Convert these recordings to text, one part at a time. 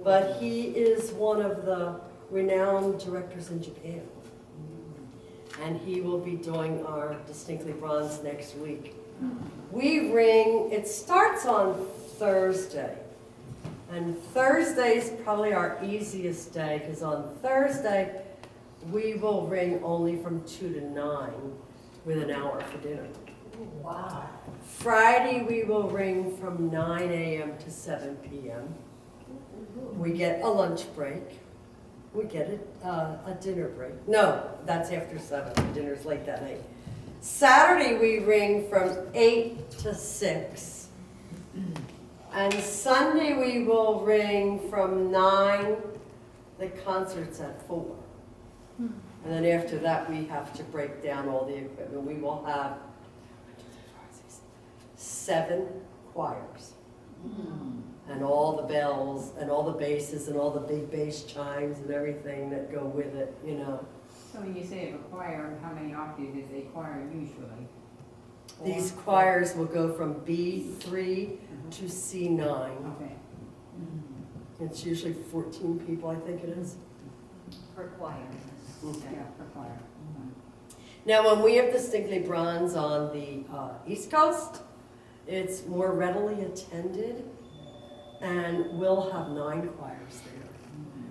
but he is one of the renowned directors in Japan. And he will be doing our Distinctly Bronze next week. We ring, it starts on Thursday. And Thursday's probably our easiest day, because on Thursday, we will ring only from 2 to 9 with an hour for dinner. Wow. Friday, we will ring from 9 a.m. to 7 p.m. We get a lunch break. We get a dinner break. No, that's after 7. Dinner's late that night. Saturday, we ring from 8 to 6. And Sunday, we will ring from 9. The concert's at 4. And then after that, we have to break down all the equipment. We will have 7 choirs. And all the bells, and all the basses, and all the big bass chimes, and everything that go with it, you know. So when you say a choir, how many octaves is a choir usually? These choirs will go from B3 to C9. Okay. It's usually 14 people, I think it is. Per choir. Yeah, per choir. Now, when we have Distinctly Bronze on the East Coast, it's more readily attended, and we'll have 9 choirs there.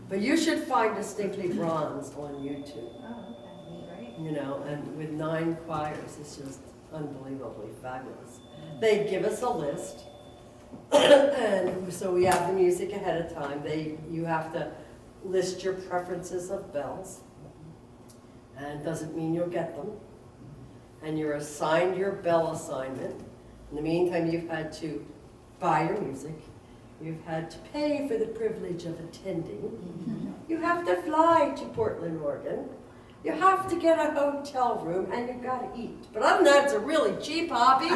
But you should find Distinctly Bronze on YouTube, Oh, okay, great. you know, and with 9 choirs, it's just unbelievably fabulous. They give us a list, and so we have the music ahead of time. You have to list your preferences of bells, and it doesn't mean you'll get them. And you're assigned your bell assignment. In the meantime, you've had to buy your music. You've had to pay for the privilege of attending. You have to fly to Portland, Oregon. You have to get a hotel room, and you've got to eat. But other than that, it's a really cheap hobby.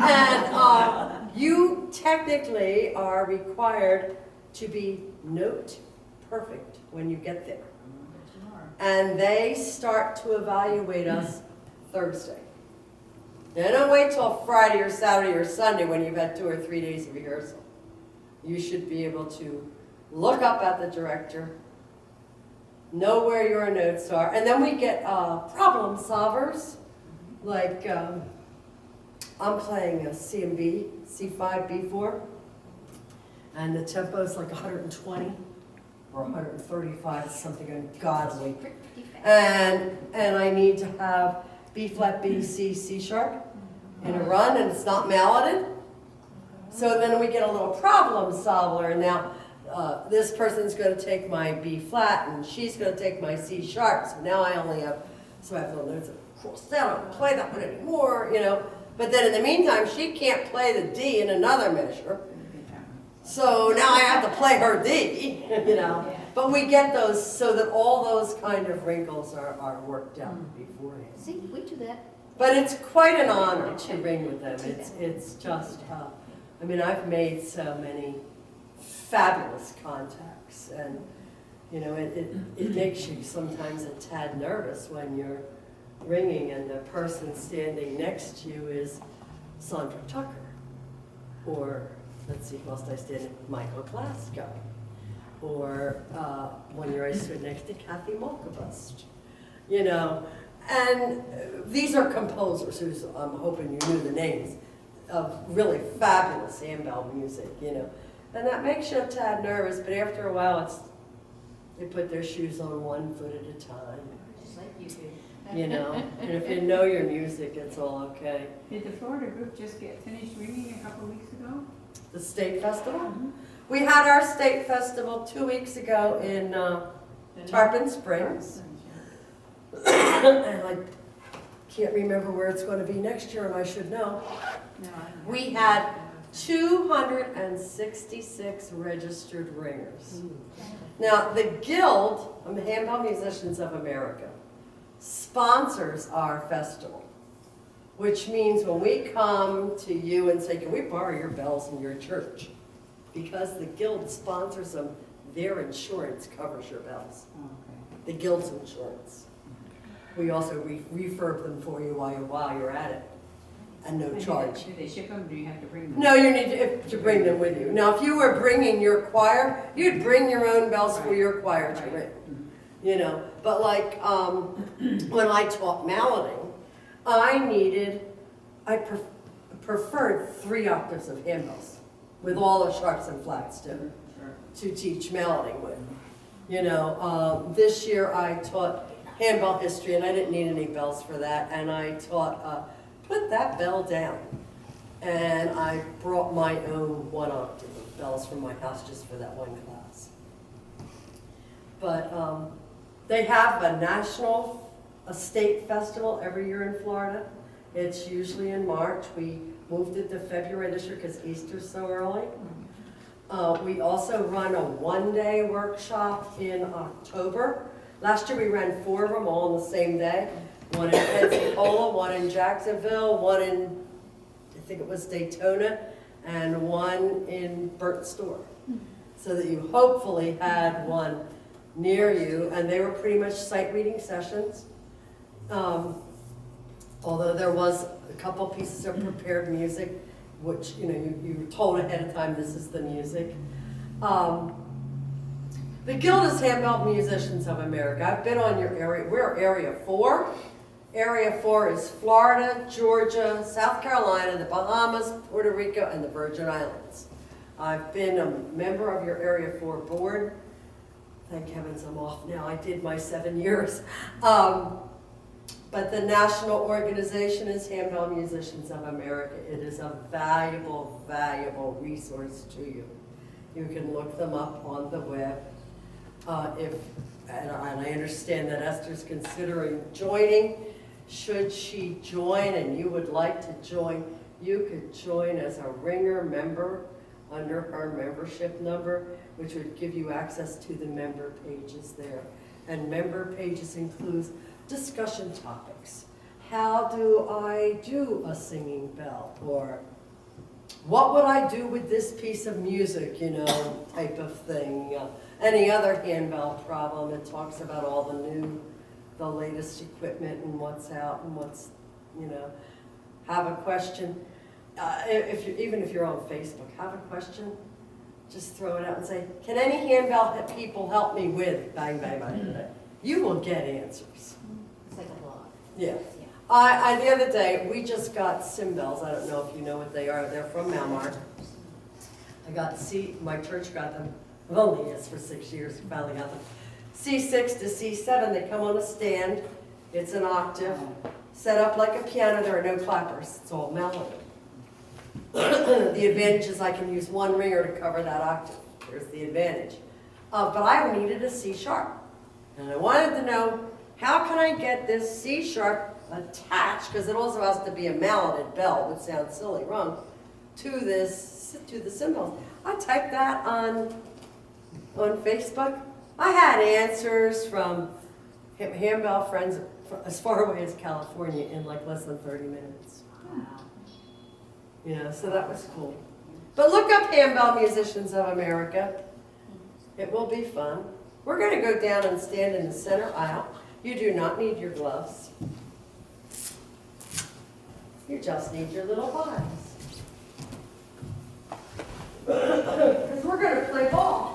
And you technically are required to be note perfect when you get there. And they start to evaluate us Thursday. They don't wait till Friday or Saturday or Sunday when you've had 2 or 3 days of rehearsal. You should be able to look up at the director, know where your notes are, and then we get problem solvers. Like I'm playing a C and B, C5, B4, and the tempo is like 120 or 135, something ungodly. And I need to have B flat, B, C, C sharp in a run, and it's not meloded. So then we get a little problem solver, and now this person's going to take my B flat, and she's going to take my C sharp. So now I only have, so I have little notes of cross down, I don't play that one anymore, you know. But then in the meantime, she can't play the D in another measure. So now I have to play her D, you know. But we get those so that all those kind of wrinkles are worked out beforehand. See, we do that. But it's quite an honor to ring with them. It's just, I mean, I've made so many fabulous contacts, and you know, it makes you sometimes a tad nervous when you're ringing and the person standing next to you is Sandra Tucker, or let's see, who else did I stand in? Michael Glasgow, or one year I stood next to Kathy Malkabust, you know. And these are composers who's, I'm hoping you knew the names, of really fabulous handbell music, you know. And that makes you a tad nervous, but after a while they put their shoes on 1 foot at a time. Just like you do. You know, and if you know your music, it's all okay. Did the Florida group just get finished ringing a couple weeks ago? The state festival? We had our state festival 2 weeks ago in Tarpon Springs. And I can't remember where it's going to be next year, and I should know. No, We had 266 registered ringers. Now, the Guild of the Handbell Musicians of America sponsors our festival, which means when we come to you and say, can we borrow your bells in your church? Because the Guild sponsors them, their insurance covers your bells. The Guild's insurance. We also refurb them for you while you're at it. and no And charge. Do they ship them, or do you have to bring them? No, you need to bring them with you. Now, if you were bringing your choir, you'd bring your own bells for your choir to Right. ring. You know, but like, when I taught malleting, I preferred 3 octaves of handbells with all the sharps and flats too, Sure. to teach malleting with. You know, this year I taught handbell history and I didn't need any bells for that, and I taught, put that bell down. And I brought my own 1 octave of bells from my house just for that one class. But they have a state festival every year in Florida. It's usually in March. We moved it to February this year because Easter's so early. We also run a 1-day workshop in October. Last year we ran 4 of them all on the same day. 1 in Pensacola, 1 in Jacksonville, 1 in, I think it was Daytona, and 1 in Burnt Store. So that you hopefully had one near you, and they were pretty much sight reading sessions. Although there was a couple pieces of prepared music, which, you know, you were told ahead of time this is the music. The Guild is Handbell Musicians of America. I've been on your area. We're Area 4. Area 4 is Florida, Georgia, South Carolina, the Bahamas, Puerto Rico, and the Virgin Islands. I've been a member of your Area 4 board. Thank heavens I'm off now. I did my 7 years. But the national organization is Handbell Musicians of America. It is a valuable, valuable resource to you. You can look them up on the web. And I understand that Esther's considering joining. Should she join and you would like to join, you could join as a ringer member under her membership number, which would give you access to the member pages there. And member pages includes discussion topics. How do I do a singing bell? Or what would I do with this piece of music, you know, type of thing. Any other handbell problem, it talks about all the latest equipment and what's out and what's, you know. Have a question, even if you're on Facebook, have a question, just throw it out and say, can any handbell people help me with, bang, bang, bang. You will get answers. It's like a blog. Yeah. Yeah. The other day, we just got cymbals. I don't know if you know what they are. They're from Malmark. My church got them. I've only asked for 6 years, finally got them. C6 to C7, they come on a stand. It's an octave. Set up like a piano, there are no clappers. It's all melody. The advantage is I can use 1 ringer to cover that octave. There's the advantage. But I needed a C sharp. And I wanted to know, how can I get this C sharp attached, because it also has to be a malleted bell, would sound silly rung, to the cymbals. I typed that on Facebook. I had answers from handbell friends as far away as California in like less than 30 minutes. Wow. You know, so that was cool. But look up Handbell Musicians of America. It will be fun. We're going to go down and stand in the center aisle. You do not need your gloves. You just need your little eyes. Because we're going to play ball.